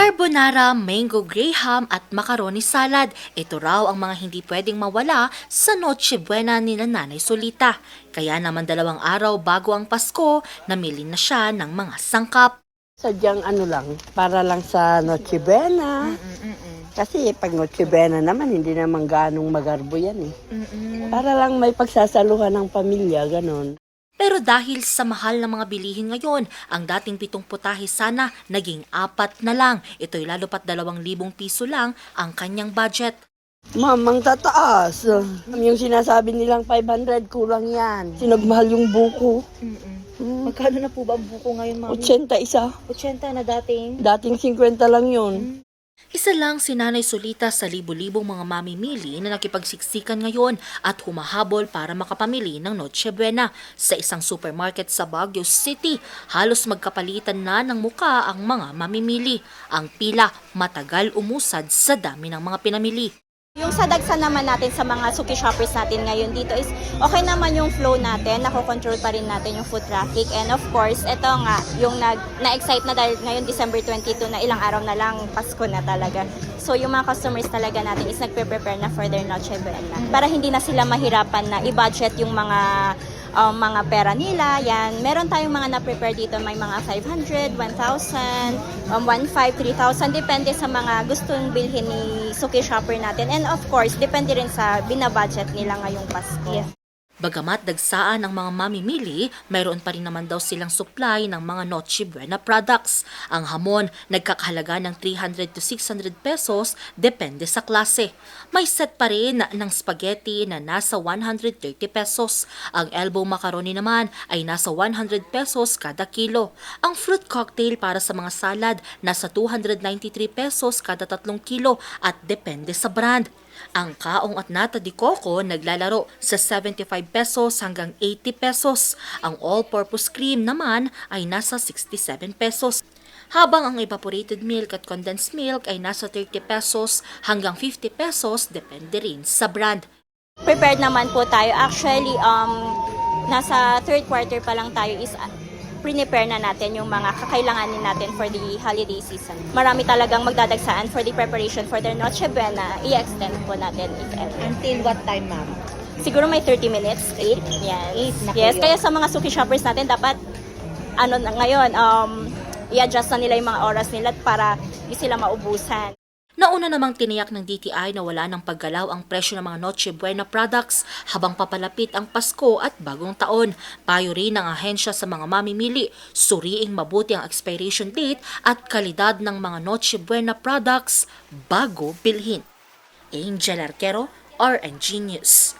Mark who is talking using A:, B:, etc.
A: Carbonara, mango graham at macaroni salad. Ito raw ang mga hindi pwedeng mawala sa Noche Buena ni Nanay Solita. Kaya naman 2 araw bago ang Pasko, namili na siya ng mga sangkap.
B: Sadyang ano lang, para lang sa Noche Buena. Kasi pag Noche Buena naman, hindi naman ganong magarbo yan eh. Para lang may pagsasaluhan ng pamilya, ganon.
A: Pero dahil sa mahal ng mga bilihin ngayon, ang dating 7 putahe sana naging 4 na lang. Ito'y lalo pat 2,000 piso lang ang kanyang budget.
B: Mamang tataas. Yung sinasabi nilang 500, kulang yan. Sinagmahal yung buko.
A: Magkano na po ba ang buko ngayon,
B: 81.
A: 80 na dating.
B: Dating 50 lang yun.
A: Isa lang si Nanay Solita sa libo-libong mga mamimili na nakipagsiksikan ngayon at humahabol para makapamili ng Noche Buena. Sa isang supermarket sa Baguio City, halos magkapalitan na ng muka ang mga mamimili. Ang pila matagal umusad sa dami ng mga pinamili.
C: Yung sa dagsan naman natin sa mga suki shoppers natin ngayon dito is okay naman yung flow natin, nakokontrol pa rin natin yung foot traffic, and of course, ito nga, yung na-excite na dahil ngayon December 22 na ilang araw na lang, Pasko na talaga. So yung mga customers talaga natin is nagpe-prepare na for their Noche Buena para hindi na sila mahirapan na i-budget yung mga pera nila. Yan, meron tayong mga na-prepare dito, may mga 500, 1,000, 1,500, 3,000, depende sa mga gustong bilhin ni suki shopper natin. And of course, depende rin sa binabudget nila ngayong Pasko. Yes.
A: Bagamat dagsaan ang mga mamimili, mayroon pa rin naman daw silang supply ng mga Noche Buena products. Ang hamon, nagkakahalaga ng 300 to 600 pesos, depende sa klase. May set pa rin ng spaghetti na nasa 130 pesos. Ang elbow macaroni naman ay nasa 100 pesos kada kilo. Ang fruit cocktail para sa mga salad, nasa 293 pesos kada 3 kilo at depende sa brand. Ang kaong at nata de coco naglalaro sa 75 pesos hanggang 80 pesos. Ang all-purpose cream naman ay nasa 67 pesos. Habang ang evaporated milk at condensed milk ay nasa 30 pesos hanggang 50 pesos depende rin sa brand.
C: Prepared naman po tayo. Actually, nasa third quarter pa lang tayo is prepare na natin yung mga kakailanganin natin for the holiday season. Marami talagang magdadagsaan for the preparation for their Noche Buena. I-extend po natin if ever.
D: Until what time, ma'am?
C: Siguro may 30 minutes, 8. Yes.
D: 8 na
C: Yes,
D: kayo.
C: kaya sa mga suki shoppers natin, dapat, ngayon, i-adjust na nila yung mga oras nila para hindi sila maubusan.
A: Nauna namang tiniyak ng DTI na wala ng paggalaw ang presyo ng mga Noche Buena products habang papalapit ang Pasko at Bagong Taon. Payo rin ng ahensya sa mga mamimili, suriing mabuti ang expiration date at kalidad ng mga Noche Buena products bago bilhin. Angel Arquero, RNG News.